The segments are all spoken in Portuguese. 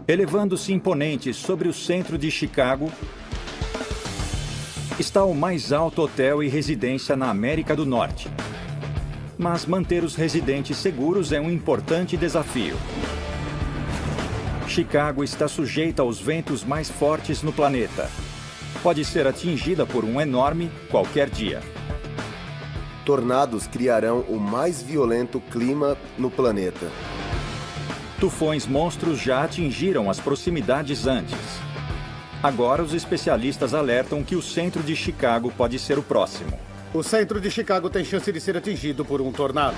Elevando-se imponente sobre o centro de Chicago, está o mais alto hotel e residência na América do Norte. Mas manter os residentes seguros é um importante desafio. Chicago está sujeita aos ventos mais fortes no planeta. Pode ser atingida por um enorme qualquer dia. Tornados criarão o mais violento clima no planeta. Tufões monstros já atingiram as proximidades antes. Agora, os especialistas alertam que o centro de Chicago pode ser o próximo. O centro de Chicago tem chance de ser atingido por um tornado.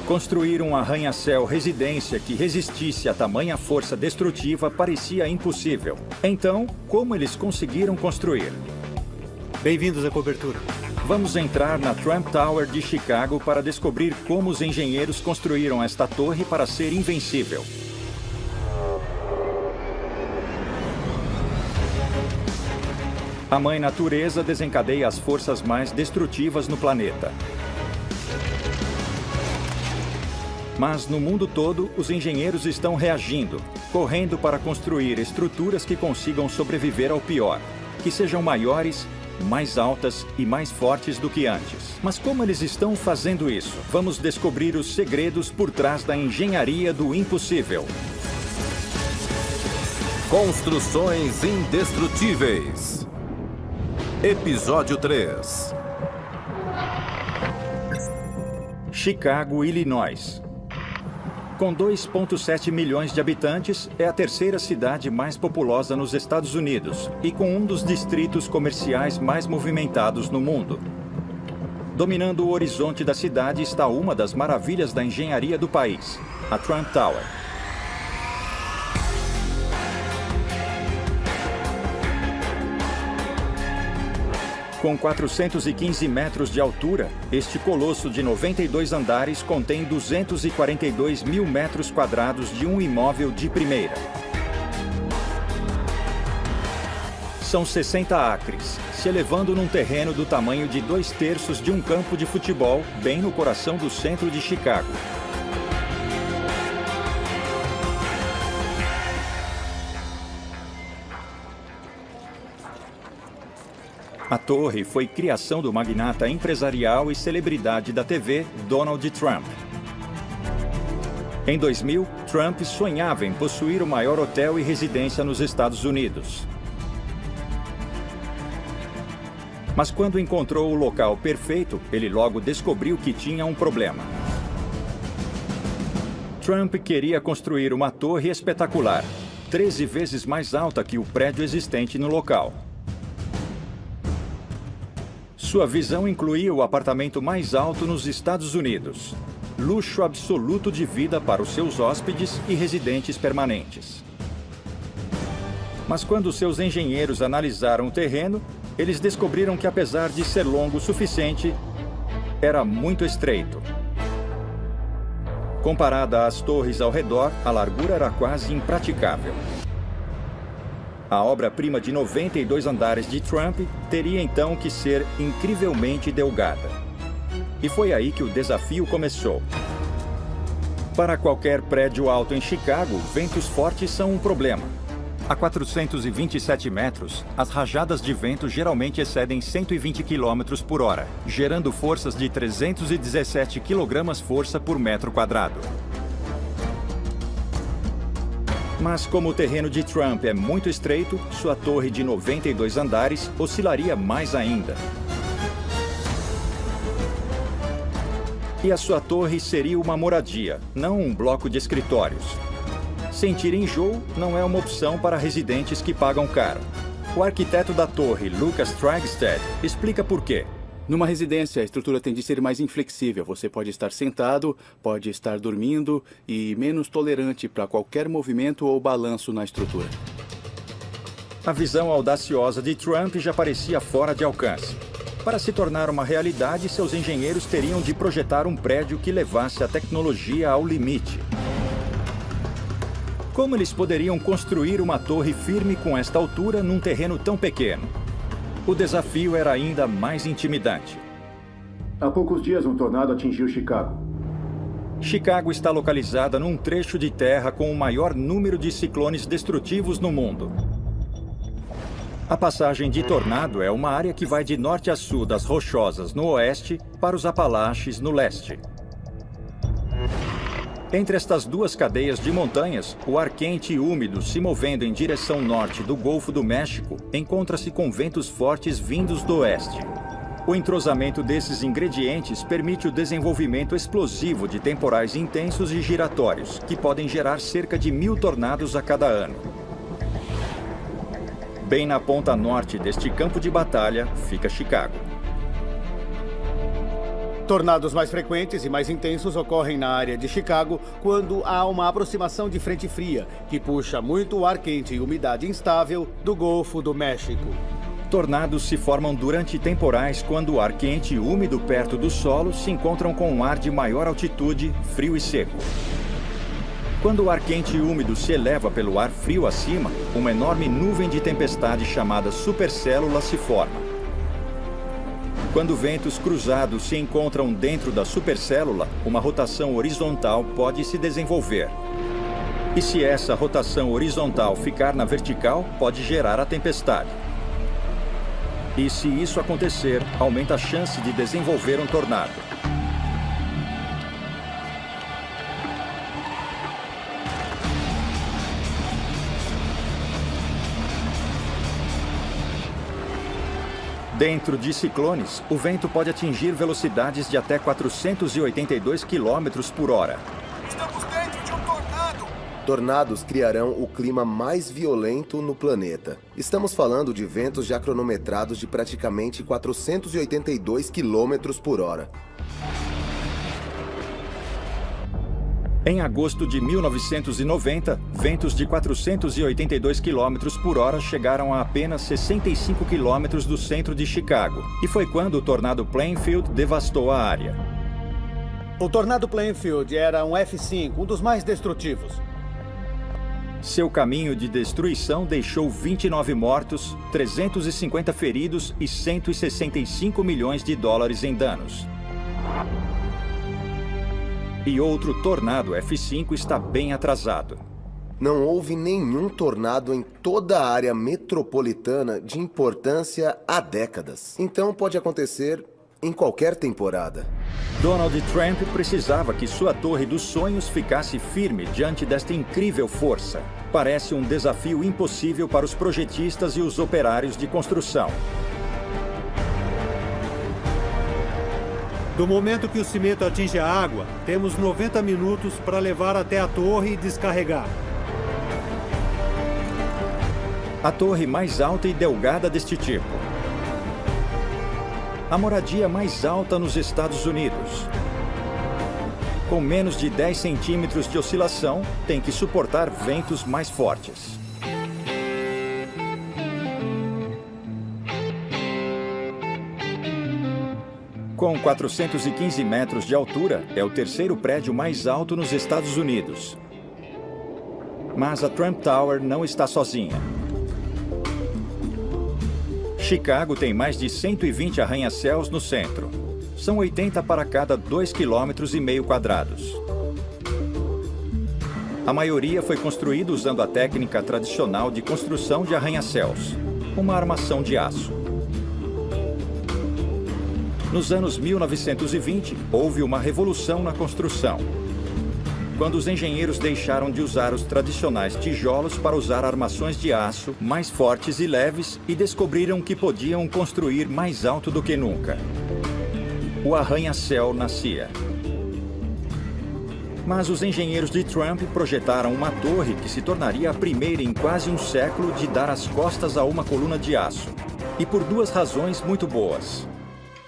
Construir um arranha-céu residência que resistisse a tamanha força destrutiva parecia impossível. Então, como eles conseguiram construir? Bem-vindos à cobertura. Vamos entrar na Trump Tower de Chicago para descobrir como os engenheiros construíram esta torre para ser invencível. A mãe natureza desencadeia as forças mais destrutivas no planeta. Mas no mundo todo, os engenheiros estão reagindo, correndo para construir estruturas que consigam sobreviver ao pior, que sejam maiores, mais altas e mais fortes do que antes. Mas como eles estão fazendo isso? Vamos descobrir os segredos por trás da engenharia do impossível. Construções indestrutíveis. Episódio 3. Chicago, Illinois. Com 2,7 milhões de habitantes, é a terceira cidade mais populosa nos Estados Unidos e com um dos distritos comerciais mais movimentados no mundo. Dominando o horizonte da cidade está uma das maravilhas da engenharia do país, a Trump Tower. Com 415 metros de altura, este colosso de 92 andares contém 242 mil metros quadrados de um imóvel de primeira. São 60 acres, se elevando num terreno do tamanho de 2/3 de um campo de futebol, bem no coração do centro de Chicago. A torre foi criação do magnata empresarial e celebridade da TV, Donald Trump. Em 2000, Trump sonhava em possuir o maior hotel e residência nos Estados Unidos. Mas quando encontrou o local perfeito, ele logo descobriu que tinha um problema. Trump queria construir uma torre espetacular, 13 vezes mais alta que o prédio existente no local. Sua visão incluía o apartamento mais alto nos Estados Unidos. Luxo absoluto de vida para os seus hóspedes e residentes permanentes. Mas quando seus engenheiros analisaram o terreno, eles descobriram que, apesar de ser longo o suficiente, era muito estreito. Comparada às torres ao redor, a largura era quase impraticável. A obra-prima de 92 andares de Trump teria então que ser incrivelmente delgada. E foi aí que o desafio começou. Para qualquer prédio alto em Chicago, ventos fortes são um problema. A 427 metros, as rajadas de vento geralmente excedem 120 km por hora, gerando forças de 317 kg-força por metro quadrado. Mas como o terreno de Trump é muito estreito, sua torre de 92 andares oscilaria mais ainda. E a sua torre seria uma moradia, não um bloco de escritórios. Sentir enjoo não é uma opção para residentes que pagam caro. O arquiteto da torre, Lucas Tragstad, explica por quê. Numa residência, a estrutura tende a ser mais inflexível. Você pode estar sentado, pode estar dormindo e menos tolerante para qualquer movimento ou balanço na estrutura. A visão audaciosa de Trump já parecia fora de alcance. Para se tornar uma realidade, seus engenheiros teriam de projetar um prédio que levasse a tecnologia ao limite. Como eles poderiam construir uma torre firme com esta altura num terreno tão pequeno? O desafio era ainda mais intimidante. Há poucos dias, um tornado atingiu Chicago. Chicago está localizada num trecho de terra com o maior número de ciclones destrutivos no mundo. A passagem de tornado é uma área que vai de norte a sul das Rochosas no oeste para os Apalaches no leste. Entre estas duas cadeias de montanhas, o ar quente e úmido se movendo em direção norte do Golfo do México encontra-se com ventos fortes vindos do oeste. O entrosamento desses ingredientes permite o desenvolvimento explosivo de temporais intensos e giratórios, que podem gerar cerca de 1000 tornados a cada ano. Bem na ponta norte deste campo de batalha fica Chicago. Tornados mais frequentes e mais intensos ocorrem na área de Chicago quando há uma aproximação de frente fria, que puxa muito ar quente e umidade instável do Golfo do México. Tornados se formam durante temporais quando o ar quente e úmido perto do solo se encontram com um ar de maior altitude, frio e seco. Quando o ar quente e úmido se eleva pelo ar frio acima, uma enorme nuvem de tempestade chamada supercélula se forma. Quando ventos cruzados se encontram dentro da supercélula, uma rotação horizontal pode se desenvolver. E se essa rotação horizontal ficar na vertical, pode gerar a tempestade. E se isso acontecer, aumenta a chance de desenvolver um tornado. Dentro de ciclones, o vento pode atingir velocidades de até 482 km por hora. Estamos dentro de um tornado! Tornados criarão o clima mais violento no planeta. Estamos falando de ventos já cronometrados de praticamente 482 km por hora. Em agosto de 1990, ventos de 482 km por hora chegaram a apenas 65 km do centro de Chicago. E foi quando o tornado Plainfield devastou a área. O tornado Plainfield era um F5, um dos mais destrutivos. Seu caminho de destruição deixou 29 mortos, 350 feridos e 165 milhões de dólares em danos. E outro tornado F5 está bem atrasado. Não houve nenhum tornado em toda a área metropolitana de importância há décadas. Então pode acontecer em qualquer temporada. Donald Trump precisava que sua torre dos sonhos ficasse firme diante desta incrível força. Parece um desafio impossível para os projetistas e os operários de construção. Do momento que o cimento atinge a água, temos 90 minutos para levar até a torre e descarregar. A torre mais alta e delgada deste tipo. A moradia mais alta nos Estados Unidos. Com menos de 10 centímetros de oscilação, tem que suportar ventos mais fortes. Com 415 metros de altura, é o terceiro prédio mais alto nos Estados Unidos. Mas a Trump Tower não está sozinha. Chicago tem mais de 120 arranha-céus no centro. São 80 para cada 2,5 km quadrados. A maioria foi construída usando a técnica tradicional de construção de arranha-céus, uma armação de aço. Nos anos 1920, houve uma revolução na construção, quando os engenheiros deixaram de usar os tradicionais tijolos para usar armações de aço mais fortes e leves e descobriram que podiam construir mais alto do que nunca. O arranha-céu nascia. Mas os engenheiros de Trump projetaram uma torre que se tornaria a primeira em quase um século de dar as costas a uma coluna de aço. E por duas razões muito boas.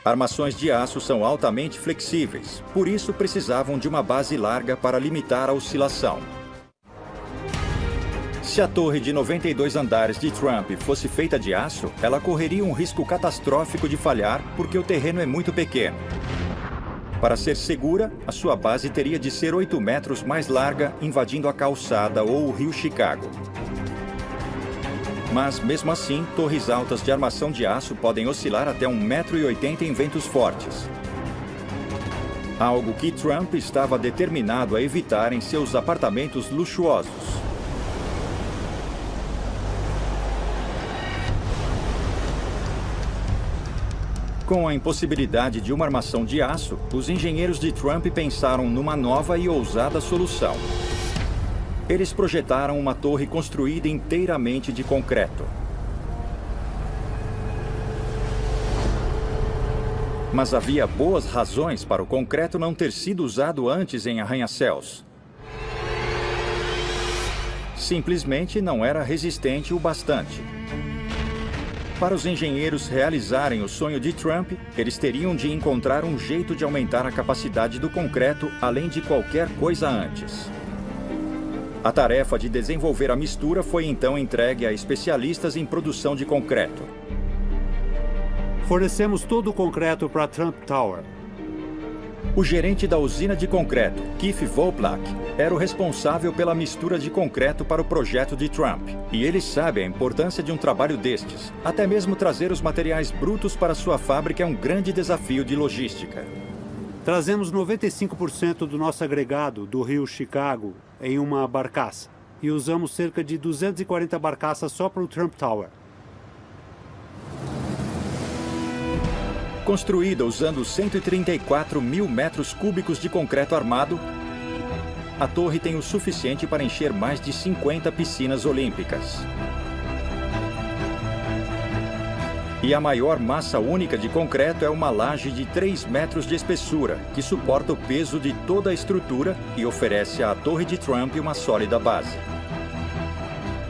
Armações de aço são altamente flexíveis, por isso precisavam de uma base larga para limitar a oscilação. Se a torre de 92 andares de Trump fosse feita de aço, ela correria um risco catastrófico de falhar porque o terreno é muito pequeno. Para ser segura, a sua base teria de ser 8 metros mais larga, invadindo a calçada ou o rio Chicago. Mas, mesmo assim, torres altas de armação de aço podem oscilar até 1,80 m em ventos fortes. Algo que Trump estava determinado a evitar em seus apartamentos luxuosos. Com a impossibilidade de uma armação de aço, os engenheiros de Trump pensaram numa nova e ousada solução. Eles projetaram uma torre construída inteiramente de concreto. Mas havia boas razões para o concreto não ter sido usado antes em arranha-céus. Simplesmente não era resistente o bastante. Para os engenheiros realizarem o sonho de Trump, eles teriam de encontrar um jeito de aumentar a capacidade do concreto além de qualquer coisa antes. A tarefa de desenvolver a mistura foi então entregue a especialistas em produção de concreto. Fornecemos todo o concreto para Trump Tower. O gerente da usina de concreto, Keith Voplak, era o responsável pela mistura de concreto para o projeto de Trump. E ele sabe a importância de um trabalho destes. Até mesmo trazer os materiais brutos para sua fábrica é um grande desafio de logística. Trazemos 95% do nosso agregado do rio Chicago em uma barcaça. E usamos cerca de 240 barcaças só para o Trump Tower. Construída usando 134 mil metros cúbicos de concreto armado, a torre tem o suficiente para encher mais de 50 piscinas olímpicas. E a maior massa única de concreto é uma laje de 3 metros de espessura, que suporta o peso de toda a estrutura e oferece à Torre de Trump uma sólida base.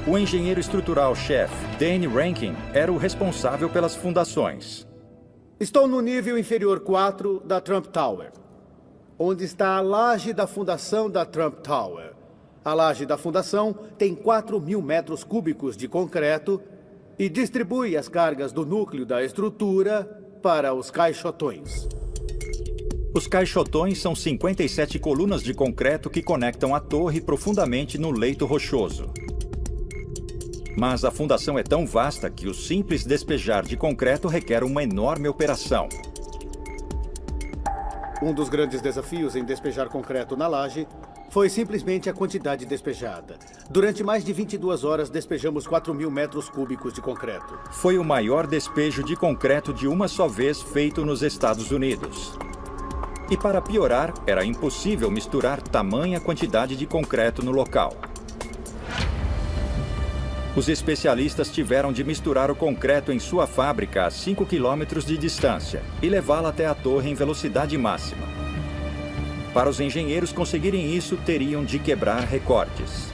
O engenheiro estrutural-chefe, Danny Rankin, era o responsável pelas fundações. Estou no nível inferior 4 da Trump Tower, onde está a laje da fundação da Trump Tower. A laje da fundação tem 4.000 metros cúbicos de concreto e distribui as cargas do núcleo da estrutura para os caixotões. Os caixotões são 57 colunas de concreto que conectam a torre profundamente no leito rochoso. Mas a fundação é tão vasta que o simples despejar de concreto requer uma enorme operação. Um dos grandes desafios em despejar concreto na laje foi simplesmente a quantidade despejada. Durante mais de 22 horas, despejamos 4.000 metros cúbicos de concreto. Foi o maior despejo de concreto de uma só vez feito nos Estados Unidos. E para piorar, era impossível misturar tamanha quantidade de concreto no local. Os especialistas tiveram de misturar o concreto em sua fábrica a 5 quilômetros de distância e levá-la até a torre em velocidade máxima. Para os engenheiros conseguirem isso, teriam de quebrar recordes.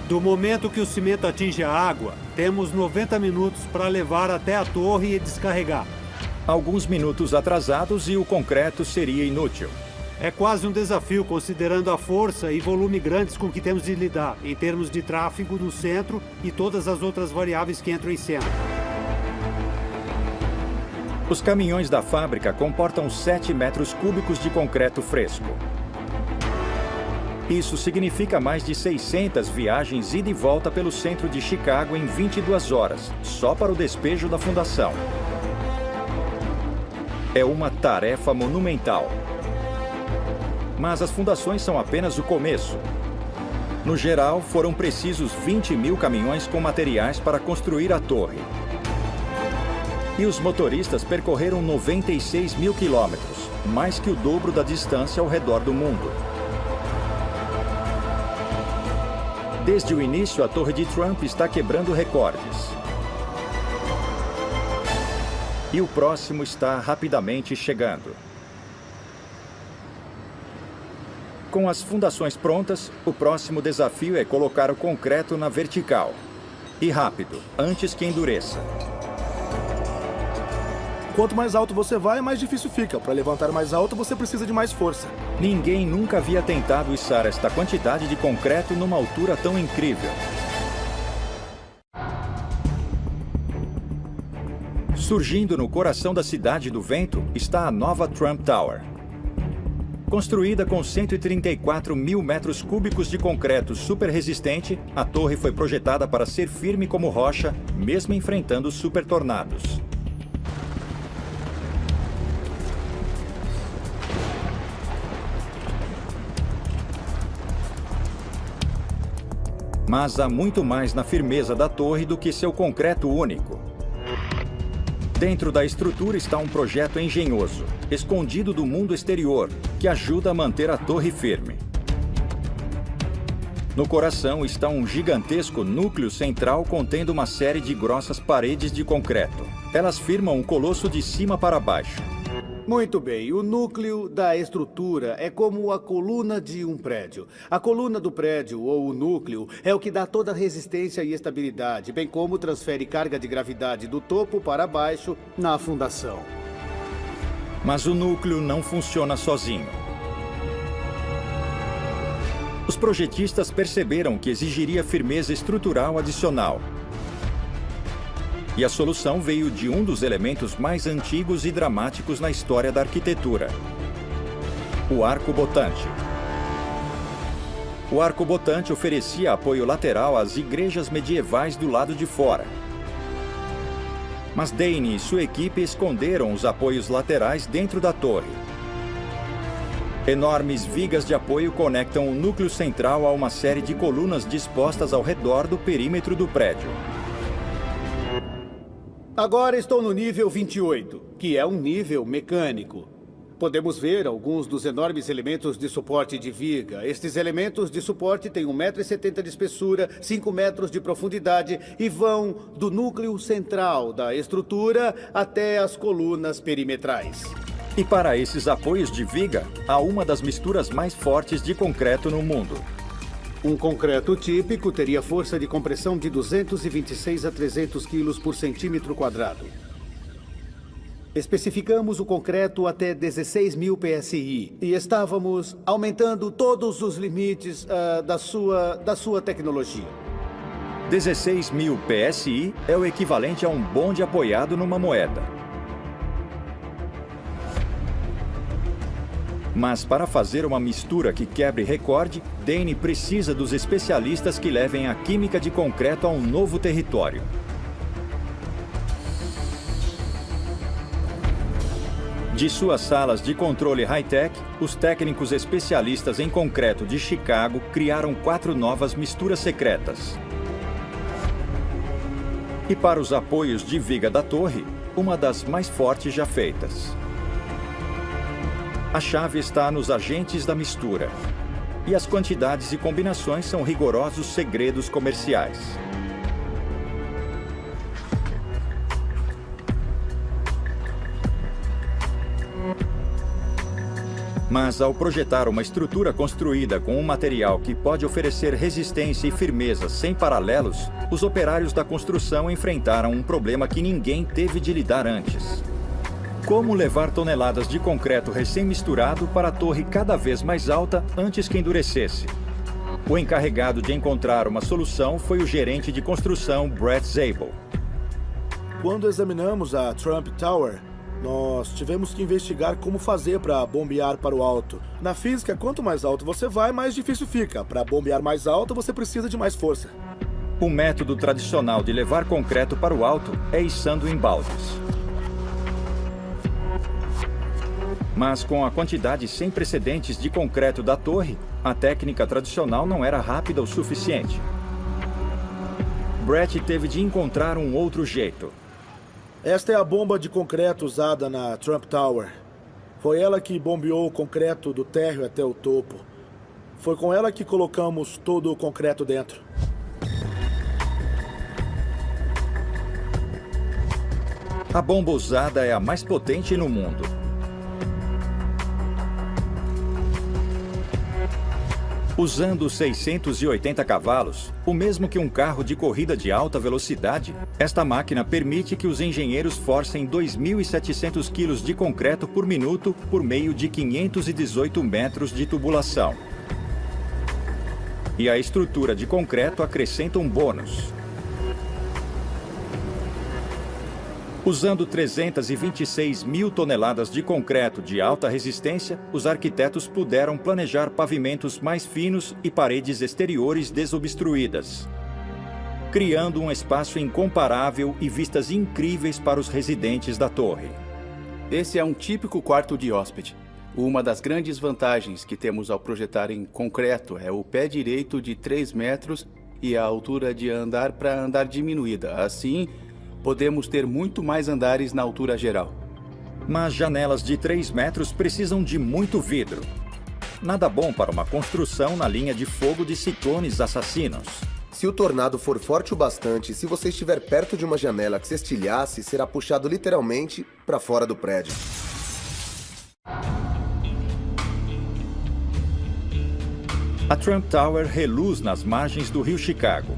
Do momento que o cimento atinge a água, temos 90 minutos para levar até a torre e descarregar. Alguns minutos atrasados e o concreto seria inútil. É quase um desafio, considerando a força e volume grandes com que temos de lidar, em termos de tráfego no centro e todas as outras variáveis que entram em cena. Os caminhões da fábrica comportam 7 metros cúbicos de concreto fresco. Isso significa mais de 600 viagens ida e volta pelo centro de Chicago em 22 horas, só para o despejo da fundação. É uma tarefa monumental. Mas as fundações são apenas o começo. No geral, foram precisos 20.000 caminhões com materiais para construir a torre. E os motoristas percorreram 96.000 quilômetros, mais que o dobro da distância ao redor do mundo. Desde o início, a Torre de Trump está quebrando recordes. E o próximo está rapidamente chegando. Com as fundações prontas, o próximo desafio é colocar o concreto na vertical. E rápido, antes que endureça. Quanto mais alto você vai, mais difícil fica. Para levantar mais alto, você precisa de mais força. Ninguém nunca havia tentado içar esta quantidade de concreto numa altura tão incrível. Surgindo no coração da Cidade do Vento está a nova Trump Tower. Construída com 134.000 metros cúbicos de concreto super resistente, a torre foi projetada para ser firme como rocha, mesmo enfrentando super tornados. Mas há muito mais na firmeza da torre do que seu concreto único. Dentro da estrutura está um projeto engenhoso, escondido do mundo exterior, que ajuda a manter a torre firme. No coração está um gigantesco núcleo central contendo uma série de grossas paredes de concreto. Elas firmam o colosso de cima para baixo. Muito bem, o núcleo da estrutura é como a coluna de um prédio. A coluna do prédio, ou o núcleo, é o que dá toda a resistência e estabilidade, bem como transfere carga de gravidade do topo para baixo na fundação. Mas o núcleo não funciona sozinho. Os projetistas perceberam que exigiria firmeza estrutural adicional. E a solução veio de um dos elementos mais antigos e dramáticos na história da arquitetura: o arco-botante. O arco-botante oferecia apoio lateral às igrejas medievais do lado de fora. Mas Dane e sua equipe esconderam os apoios laterais dentro da torre. Enormes vigas de apoio conectam o núcleo central a uma série de colunas dispostas ao redor do perímetro do prédio. Agora estou no nível 28, que é um nível mecânico. Podemos ver alguns dos enormes elementos de suporte de viga. Estes elementos de suporte têm 1,70 m de espessura, 5 metros de profundidade e vão do núcleo central da estrutura até as colunas perimetrais. E para esses apoios de viga, há uma das misturas mais fortes de concreto no mundo. Um concreto típico teria força de compressão de 226 a 300 kg por centímetro quadrado. Especificamos o concreto até 16.000 PSI e estávamos aumentando todos os limites da sua tecnologia. 16.000 PSI é o equivalente a um bonde apoiado numa moeda. Mas para fazer uma mistura que quebre recorde, Dane precisa dos especialistas que levem a química de concreto a um novo território. De suas salas de controle high-tech, os técnicos especialistas em concreto de Chicago criaram 4 novas misturas secretas. E para os apoios de viga da torre, uma das mais fortes já feitas. A chave está nos agentes da mistura. E as quantidades e combinações são rigorosos segredos comerciais. Mas ao projetar uma estrutura construída com um material que pode oferecer resistência e firmeza sem paralelos, os operários da construção enfrentaram um problema que ninguém teve de lidar antes. Como levar toneladas de concreto recém-misturado para a torre cada vez mais alta antes que endurecesse? O encarregado de encontrar uma solução foi o gerente de construção Brett Zabel. Quando examinamos a Trump Tower, nós tivemos que investigar como fazer para bombear para o alto. Na física, quanto mais alto você vai, mais difícil fica. Para bombear mais alto, você precisa de mais força. O método tradicional de levar concreto para o alto é içando em baldes. Mas com a quantidade sem precedentes de concreto da torre, a técnica tradicional não era rápida o suficiente. Brett teve de encontrar um outro jeito. Esta é a bomba de concreto usada na Trump Tower. Foi ela que bombeou o concreto do térreo até o topo. Foi com ela que colocamos todo o concreto dentro. A bomba usada é a mais potente no mundo. Usando 680 cavalos, o mesmo que um carro de corrida de alta velocidade, esta máquina permite que os engenheiros forcem 2.700 quilos de concreto por minuto por meio de 518 metros de tubulação. E a estrutura de concreto acrescenta um bônus. Usando 326 mil toneladas de concreto de alta resistência, os arquitetos puderam planejar pavimentos mais finos e paredes exteriores desobstruídas, criando um espaço incomparável e vistas incríveis para os residentes da torre. Esse é um típico quarto de hóspede. Uma das grandes vantagens que temos ao projetar em concreto é o pé direito de 3 metros e a altura de andar para andar diminuída. Assim, podemos ter muito mais andares na altura geral. Mas janelas de 3 metros precisam de muito vidro. Nada bom para uma construção na linha de fogo de ciclones assassinos. Se o tornado for forte o bastante, se você estiver perto de uma janela que se estilhasse, será puxado literalmente para fora do prédio. A Trump Tower reluz nas margens do rio Chicago.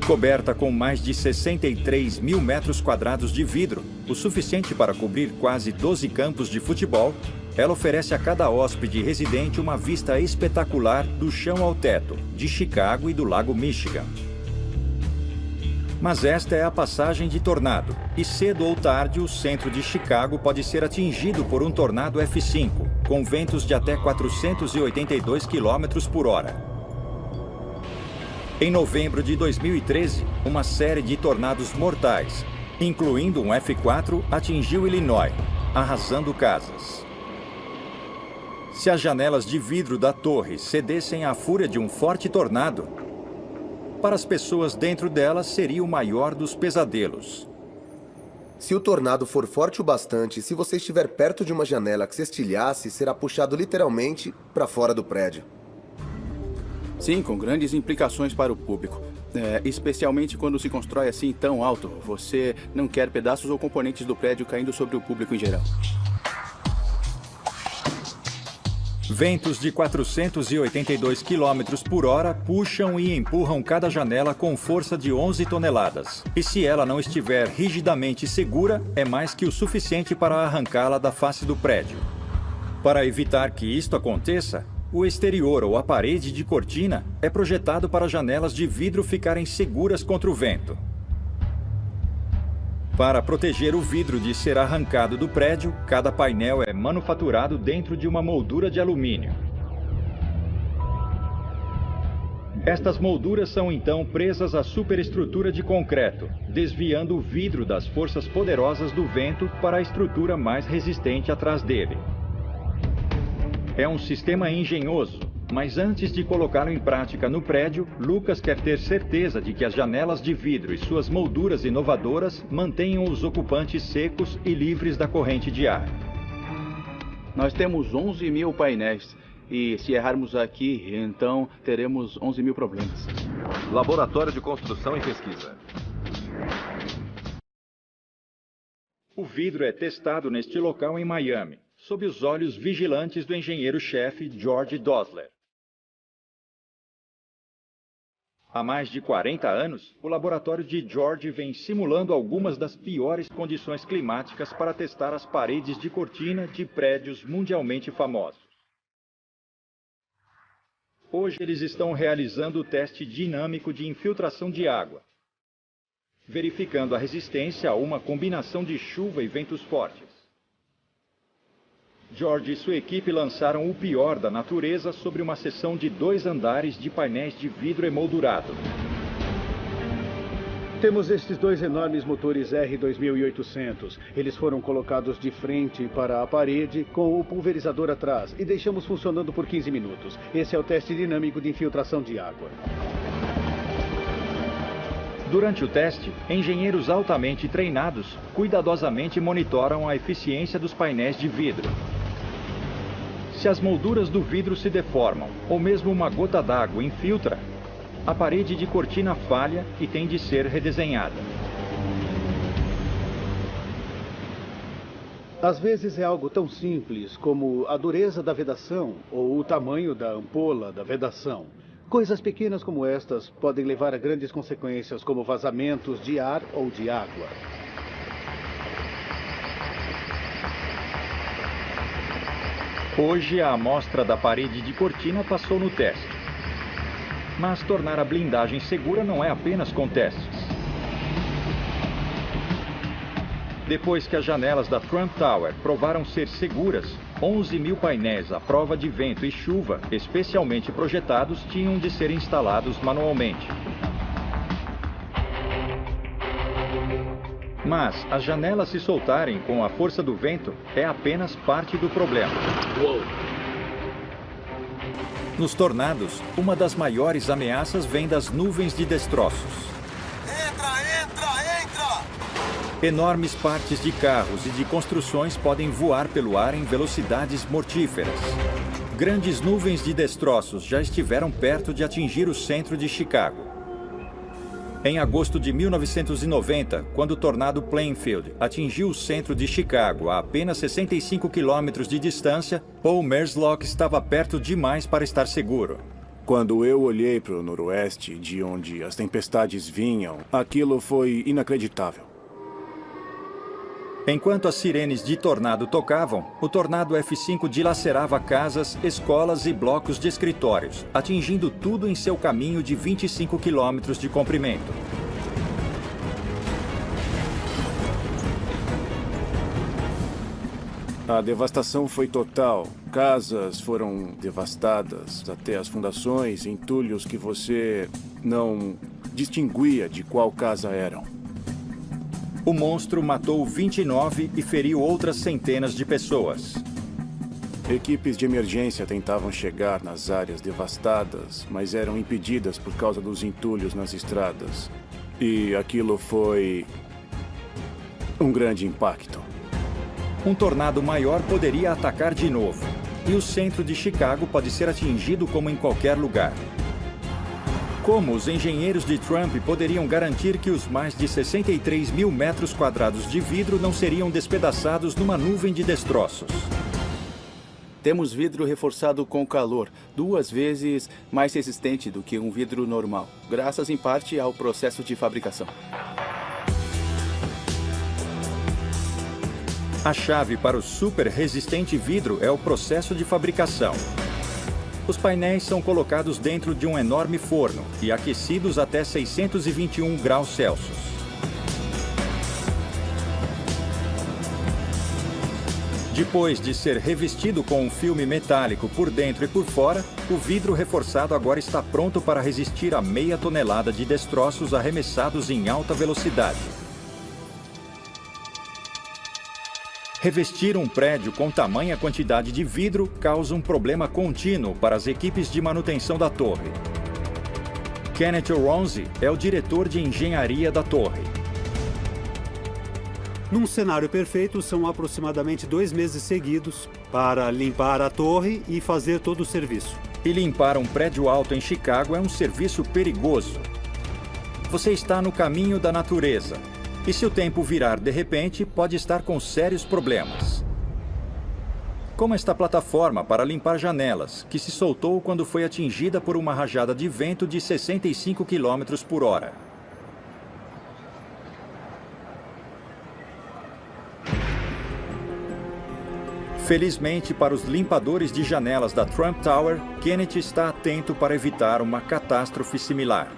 Coberta com mais de 63 mil metros quadrados de vidro, o suficiente para cobrir quase 12 campos de futebol, ela oferece a cada hóspede residente uma vista espetacular do chão ao teto, de Chicago e do Lago Michigan. Mas esta é a passagem de tornado, e cedo ou tarde o centro de Chicago pode ser atingido por um tornado F5, com ventos de até 482 km por hora. Em novembro de 2013, uma série de tornados mortais, incluindo um F4, atingiu Illinois, arrasando casas. Se as janelas de vidro da torre cedessem à fúria de um forte tornado, para as pessoas dentro delas seria o maior dos pesadelos. Se o tornado for forte o bastante, se você estiver perto de uma janela que se estilhasse, será puxado literalmente para fora do prédio. Sim, com grandes implicações para o público. Especialmente quando se constrói assim tão alto. Você não quer pedaços ou componentes do prédio caindo sobre o público em geral. Ventos de 482 km por hora puxam e empurram cada janela com força de 11 toneladas. E se ela não estiver rigidamente segura, é mais que o suficiente para arrancá-la da face do prédio. Para evitar que isto aconteça, o exterior ou a parede de cortina é projetado para janelas de vidro ficarem seguras contra o vento. Para proteger o vidro de ser arrancado do prédio, cada painel é manufaturado dentro de uma moldura de alumínio. Estas molduras são então presas à superestrutura de concreto, desviando o vidro das forças poderosas do vento para a estrutura mais resistente atrás dele. É um sistema engenhoso, mas antes de colocá-lo em prática no prédio, Lucas quer ter certeza de que as janelas de vidro e suas molduras inovadoras mantenham os ocupantes secos e livres da corrente de ar. Nós temos 11 mil painéis. E se errarmos aqui, então teremos 11 mil problemas. Laboratório de Construção e Pesquisa. O vidro é testado neste local em Miami, sob os olhos vigilantes do engenheiro-chefe George Dosler. Há mais de 40 anos, o laboratório de George vem simulando algumas das piores condições climáticas para testar as paredes de cortina de prédios mundialmente famosos. Hoje eles estão realizando o teste dinâmico de infiltração de água, verificando a resistência a uma combinação de chuva e ventos fortes. George e sua equipe lançaram o pior da natureza sobre uma seção de 2 andares de painéis de vidro emoldurado. Temos estes 2 enormes motores R2800. Eles foram colocados de frente para a parede com o pulverizador atrás e deixamos funcionando por 15 minutos. Esse é o teste dinâmico de infiltração de água. Durante o teste, engenheiros altamente treinados cuidadosamente monitoram a eficiência dos painéis de vidro. Se as molduras do vidro se deformam ou mesmo uma gota d'água infiltra, a parede de cortina falha e tem de ser redesenhada. Às vezes é algo tão simples como a dureza da vedação ou o tamanho da ampola da vedação. Coisas pequenas como estas podem levar a grandes consequências, como vazamentos de ar ou de água. Hoje, a amostra da parede de cortina passou no teste. Mas tornar a blindagem segura não é apenas com testes. Depois que as janelas da Trump Tower provaram ser seguras, 11 mil painéis à prova de vento e chuva, especialmente projetados, tinham de ser instalados manualmente. Mas as janelas se soltarem com a força do vento é apenas parte do problema. Nos tornados, uma das maiores ameaças vem das nuvens de destroços. Entra! Enormes partes de carros e de construções podem voar pelo ar em velocidades mortíferas. Grandes nuvens de destroços já estiveram perto de atingir o centro de Chicago. Em agosto de 1990, quando o tornado Plainfield atingiu o centro de Chicago a apenas 65 quilômetros de distância, Paul Merslock estava perto demais para estar seguro. Quando eu olhei para o noroeste, de onde as tempestades vinham, aquilo foi inacreditável. Enquanto as sirenes de tornado tocavam, o tornado F5 dilacerava casas, escolas e blocos de escritórios, atingindo tudo em seu caminho de 25 quilômetros de comprimento. A devastação foi total. Casas foram devastadas, até as fundações, entulhos que você não distinguia de qual casa eram. O monstro matou 29 e feriu outras centenas de pessoas. Equipes de emergência tentavam chegar nas áreas devastadas, mas eram impedidas por causa dos entulhos nas estradas. E aquilo foi um grande impacto. Um tornado maior poderia atacar de novo, e o centro de Chicago pode ser atingido como em qualquer lugar. Como os engenheiros de Trump poderiam garantir que os mais de 63 mil metros quadrados de vidro não seriam despedaçados numa nuvem de destroços? Temos vidro reforçado com calor, 2 vezes mais resistente do que um vidro normal, graças em parte ao processo de fabricação. A chave para o super resistente vidro é o processo de fabricação. Os painéis são colocados dentro de um enorme forno e aquecidos até 621 graus Celsius. Depois de ser revestido com um filme metálico por dentro e por fora, o vidro reforçado agora está pronto para resistir a meia tonelada de destroços arremessados em alta velocidade. Revestir um prédio com tamanha quantidade de vidro causa um problema contínuo para as equipes de manutenção da torre. Kenneth Ronzi é o diretor de engenharia da torre. Num cenário perfeito, são aproximadamente 2 meses seguidos para limpar a torre e fazer todo o serviço. E limpar um prédio alto em Chicago é um serviço perigoso. Você está no caminho da natureza. E se o tempo virar de repente, pode estar com sérios problemas. Como esta plataforma para limpar janelas, que se soltou quando foi atingida por uma rajada de vento de 65 km por hora. Felizmente para os limpadores de janelas da Trump Tower, Kenneth está atento para evitar uma catástrofe similar.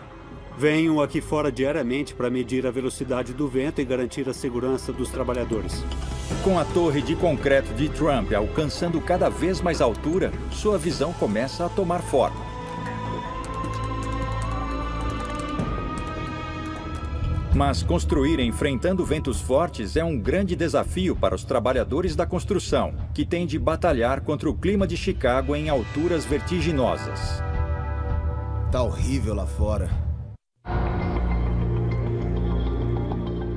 Venho aqui fora diariamente para medir a velocidade do vento e garantir a segurança dos trabalhadores. Com a torre de concreto de Trump alcançando cada vez mais altura, sua visão começa a tomar forma. Mas construir enfrentando ventos fortes é um grande desafio para os trabalhadores da construção, que têm de batalhar contra o clima de Chicago em alturas vertiginosas. Tá horrível lá fora.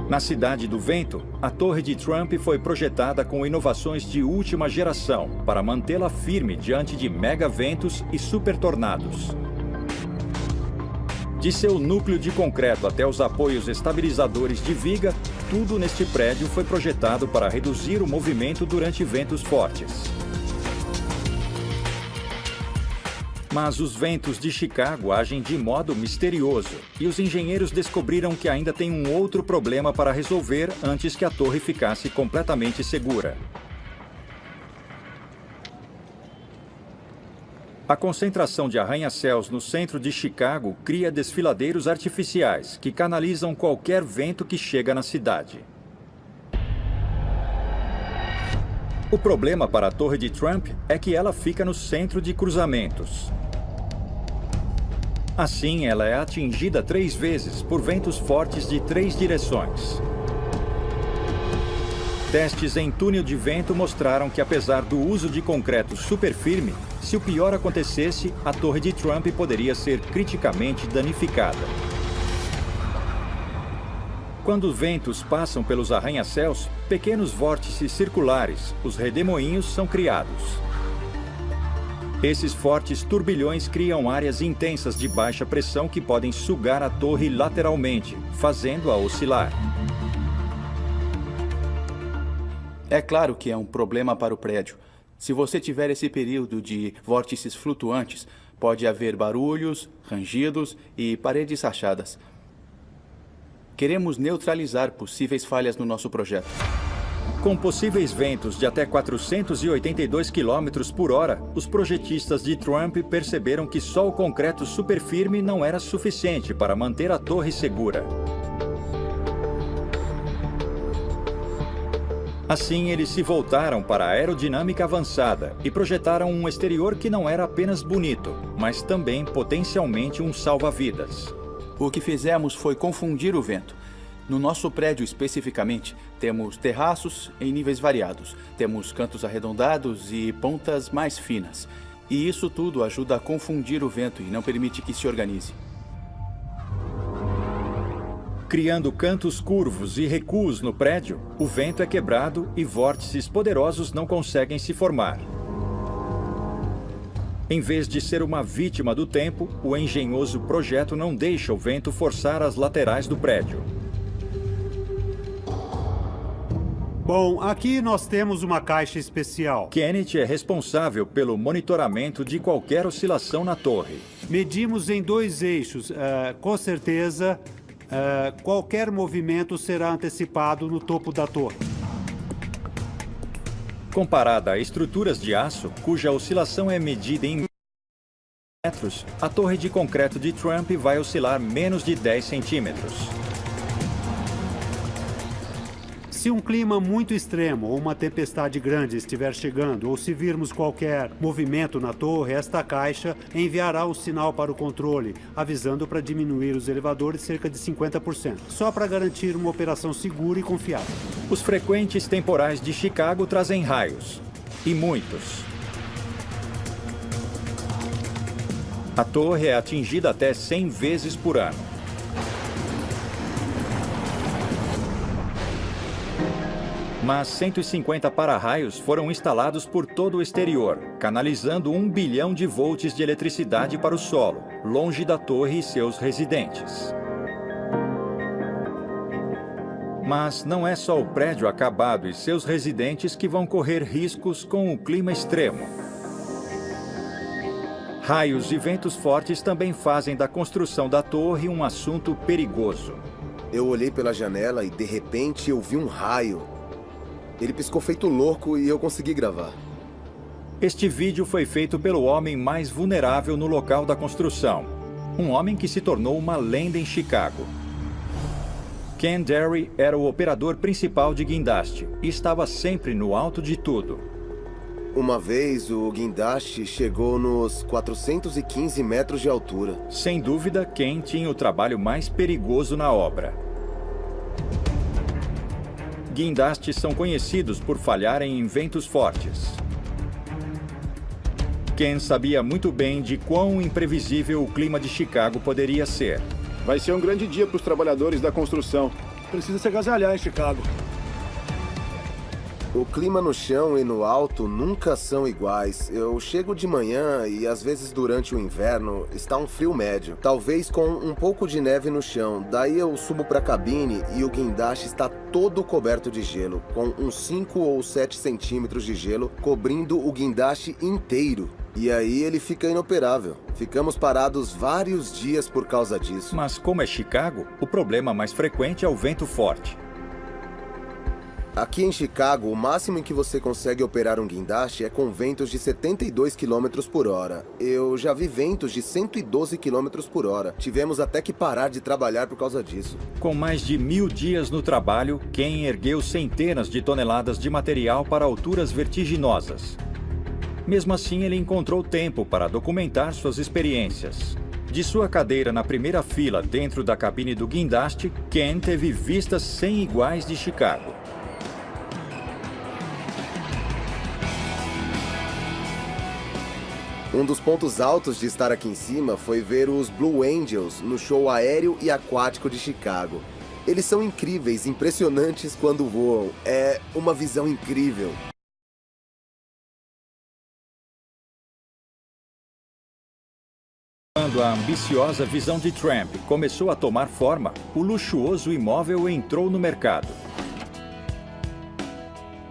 Na Cidade do Vento, a Torre de Trump foi projetada com inovações de última geração para mantê-la firme diante de mega ventos e super tornados. De seu núcleo de concreto até os apoios estabilizadores de viga, tudo neste prédio foi projetado para reduzir o movimento durante ventos fortes. Mas os ventos de Chicago agem de modo misterioso, e os engenheiros descobriram que ainda tem um outro problema para resolver antes que a torre ficasse completamente segura. A concentração de arranha-céus no centro de Chicago cria desfiladeiros artificiais que canalizam qualquer vento que chega na cidade. O problema para a Torre de Trump é que ela fica no centro de cruzamentos. Assim, ela é atingida 3 vezes por ventos fortes de 3 direções. Testes em túnel de vento mostraram que, apesar do uso de concreto super firme, Se o pior acontecesse, a torre de Trump poderia ser criticamente danificada. Quando ventos passam pelos arranha-céus, pequenos vórtices circulares, os redemoinhos, são criados. Esses fortes turbilhões criam áreas intensas de baixa pressão que podem sugar a torre lateralmente, fazendo-a oscilar. É claro que é um problema para o prédio. Se você tiver esse período de vórtices flutuantes, pode haver barulhos, rangidos e paredes rachadas. Queremos neutralizar possíveis falhas no nosso projeto. Com possíveis ventos de até 482 km por hora, os projetistas de Trump perceberam que só o concreto super firme não era suficiente para manter a torre segura. Assim, eles se voltaram para a aerodinâmica avançada e projetaram um exterior que não era apenas bonito, mas também potencialmente um salva-vidas. O que fizemos foi confundir o vento. No nosso prédio especificamente, temos terraços em níveis variados, temos cantos arredondados e pontas mais finas. E isso tudo ajuda a confundir o vento e não permite que se organize. Criando cantos curvos e recuos no prédio, o vento é quebrado e vórtices poderosos não conseguem se formar. Em vez de ser uma vítima do tempo, o engenhoso projeto não deixa o vento forçar as laterais do prédio. Bom, aqui nós temos uma caixa especial. Kenneth é responsável pelo monitoramento de qualquer oscilação na torre. Medimos em 2 eixos. Com certeza, qualquer movimento será antecipado no topo da torre. Comparada a estruturas de aço, cuja oscilação é medida em metros, a torre de concreto de Trump vai oscilar menos de 10 centímetros. Se um clima muito extremo ou uma tempestade grande estiver chegando, ou se virmos qualquer movimento na torre, esta caixa enviará um sinal para o controle, avisando para diminuir os elevadores cerca de 50%, só para garantir uma operação segura e confiável. Os frequentes temporais de Chicago trazem raios, e muitos. A torre é atingida até 100 vezes por ano. Mas 150 para-raios foram instalados por todo o exterior, canalizando 1 bilhão de volts de eletricidade para o solo, longe da torre e seus residentes. Mas não é só o prédio acabado e seus residentes que vão correr riscos com o clima extremo. Raios e ventos fortes também fazem da construção da torre um assunto perigoso. Eu olhei pela janela e, de repente, eu vi um raio. Ele piscou feito louco e eu consegui gravar. Este vídeo foi feito pelo homem mais vulnerável no local da construção. Um homem que se tornou uma lenda em Chicago. Ken Derry era o operador principal de guindaste e estava sempre no alto de tudo. Uma vez, o guindaste chegou nos 415 metros de altura. Sem dúvida, Ken tinha o trabalho mais perigoso na obra. Guindastes são conhecidos por falharem em ventos fortes. Ken sabia muito bem de quão imprevisível o clima de Chicago poderia ser. Vai ser um grande dia para os trabalhadores da construção. Precisa se agasalhar em Chicago. O clima no chão e no alto nunca são iguais. Eu chego de manhã e às vezes durante o inverno está um frio médio, talvez com um pouco de neve no chão. Daí eu subo para a cabine e o guindaste está todo coberto de gelo, com uns 5 ou 7 centímetros de gelo cobrindo o guindaste inteiro. E aí ele fica inoperável. Ficamos parados vários dias por causa disso. Mas como é Chicago, o problema mais frequente é o vento forte. Aqui em Chicago, o máximo em que você consegue operar um guindaste é com ventos de 72 km por hora. Eu já vi ventos de 112 km por hora. Tivemos até que parar de trabalhar por causa disso. Com mais de 1000 dias no trabalho, Ken ergueu centenas de toneladas de material para alturas vertiginosas. Mesmo assim, ele encontrou tempo para documentar suas experiências. De sua cadeira na primeira fila dentro da cabine do guindaste, Ken teve vistas sem iguais de Chicago. Um dos pontos altos de estar aqui em cima foi ver os Blue Angels no show aéreo e aquático de Chicago. Eles são incríveis, impressionantes quando voam. É uma visão incrível. Quando a ambiciosa visão de Trump começou a tomar forma, o luxuoso imóvel entrou no mercado.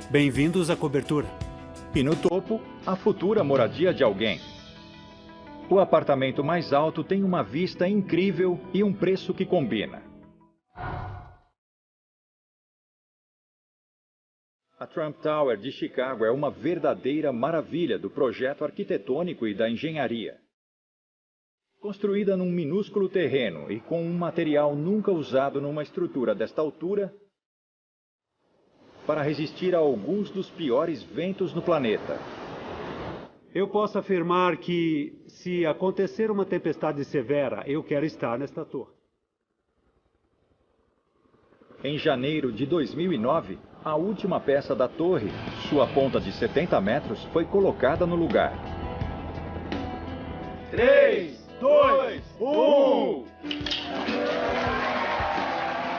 Bem-vindos à cobertura. E no topo, a futura moradia de alguém. O apartamento mais alto tem uma vista incrível e um preço que combina. A Trump Tower de Chicago é uma verdadeira maravilha do projeto arquitetônico e da engenharia. Construída num minúsculo terreno e com um material nunca usado numa estrutura desta altura, para resistir a alguns dos piores ventos no planeta. Eu posso afirmar que, se acontecer uma tempestade severa, eu quero estar nesta torre. Em janeiro de 2009, a última peça da torre, sua ponta de 70 metros, foi colocada no lugar. 3, 2, 1...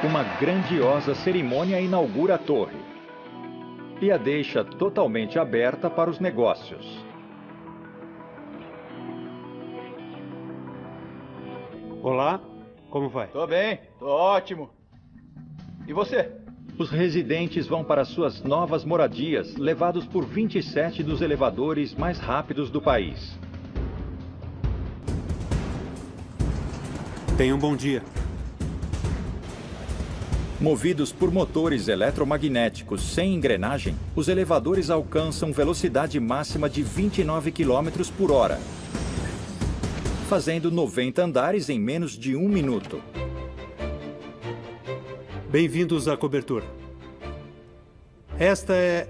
Uma grandiosa cerimônia inaugura a torre e a deixa totalmente aberta para os negócios. Olá, como vai? Tô bem, tô ótimo. E você? Os residentes vão para suas novas moradias, levados por 27 dos elevadores mais rápidos do país. Tenha um bom dia. Movidos por motores eletromagnéticos sem engrenagem, os elevadores alcançam velocidade máxima de 29 km por hora, fazendo 90 andares em menos de 1 minuto. Bem-vindos à cobertura. Esta é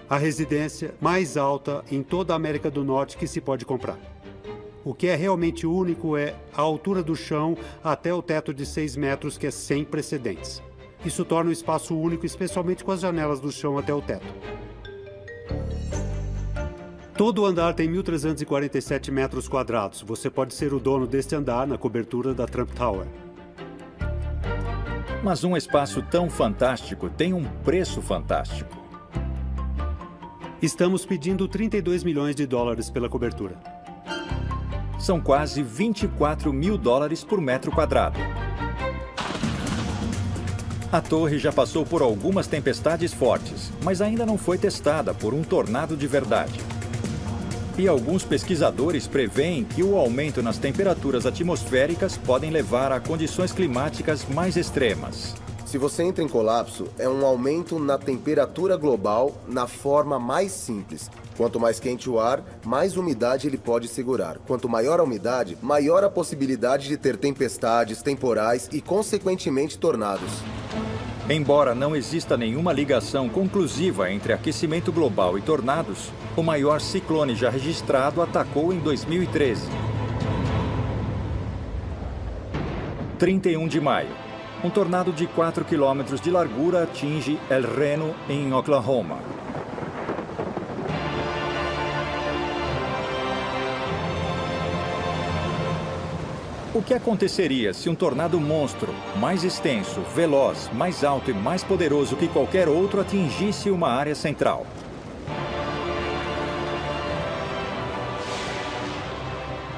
a residência mais alta em toda a América do Norte que se pode comprar. O que é realmente único é a altura do chão até o teto de 6 metros, que é sem precedentes. Isso torna o espaço único, especialmente com as janelas do chão até o teto. Todo o andar tem 1.347 metros quadrados. Você pode ser o dono deste andar na cobertura da Trump Tower. Mas um espaço tão fantástico tem um preço fantástico. Estamos pedindo 32 milhões de dólares pela cobertura. São quase 24 mil dólares por metro quadrado. A torre já passou por algumas tempestades fortes, mas ainda não foi testada por um tornado de verdade. E alguns pesquisadores preveem que o aumento nas temperaturas atmosféricas podem levar a condições climáticas mais extremas. Se você entra em colapso, é um aumento na temperatura global na forma mais simples. Quanto mais quente o ar, mais umidade ele pode segurar. Quanto maior a umidade, maior a possibilidade de ter tempestades, temporais e, consequentemente, tornados. Embora não exista nenhuma ligação conclusiva entre aquecimento global e tornados, o maior ciclone já registrado atacou em 2013. 31 de maio. Um tornado de 4 quilômetros de largura atinge El Reno, em Oklahoma. O que aconteceria se um tornado monstro, mais extenso, veloz, mais alto e mais poderoso que qualquer outro atingisse uma área central?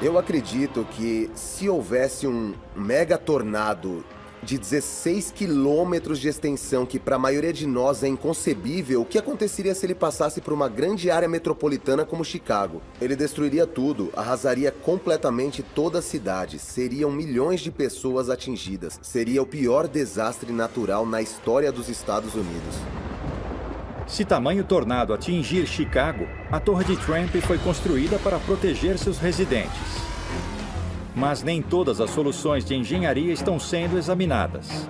Eu acredito que se houvesse um mega tornado de 16 quilômetros de extensão, que para a maioria de nós é inconcebível, o que aconteceria se ele passasse por uma grande área metropolitana como Chicago? Ele destruiria tudo, arrasaria completamente toda a cidade, seriam milhões de pessoas atingidas, seria o pior desastre natural na história dos Estados Unidos. Se tamanho tornado atingir Chicago, a Torre de Trump foi construída para proteger seus residentes. Mas nem todas as soluções de engenharia estão sendo examinadas.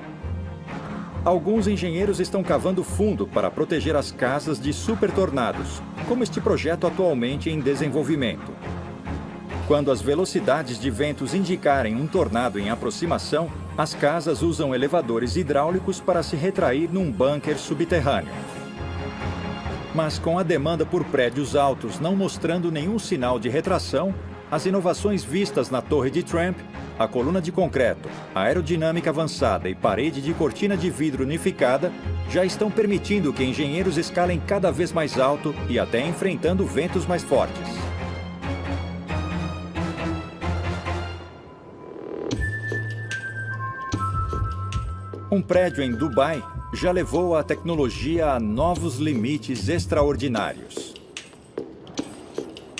Alguns engenheiros estão cavando fundo para proteger as casas de supertornados, como este projeto atualmente em desenvolvimento. Quando as velocidades de ventos indicarem um tornado em aproximação, as casas usam elevadores hidráulicos para se retrair num bunker subterrâneo. Mas com a demanda por prédios altos não mostrando nenhum sinal de retração, as inovações vistas na Torre de Trump, a coluna de concreto, a aerodinâmica avançada e parede de cortina de vidro unificada já estão permitindo que engenheiros escalem cada vez mais alto e até enfrentando ventos mais fortes. Um prédio em Dubai já levou a tecnologia a novos limites extraordinários.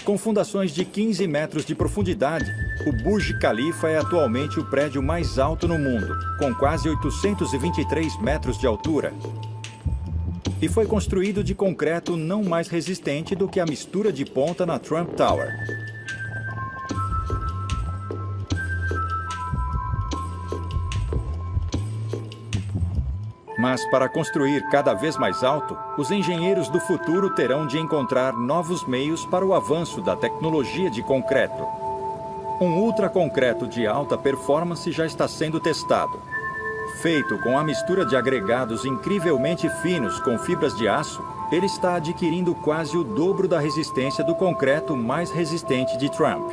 Com fundações de 15 metros de profundidade, o Burj Khalifa é atualmente o prédio mais alto no mundo, com quase 823 metros de altura. E foi construído de concreto não mais resistente do que a mistura de ponta na Trump Tower. Mas para construir cada vez mais alto, os engenheiros do futuro terão de encontrar novos meios para o avanço da tecnologia de concreto. Um ultraconcreto de alta performance já está sendo testado. Feito com a mistura de agregados incrivelmente finos com fibras de aço, ele está adquirindo quase o dobro da resistência do concreto mais resistente de Trump.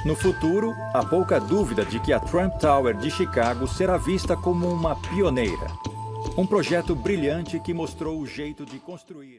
No futuro, há pouca dúvida de que a Trump Tower de Chicago será vista como uma pioneira. Um projeto brilhante que mostrou o jeito de construir.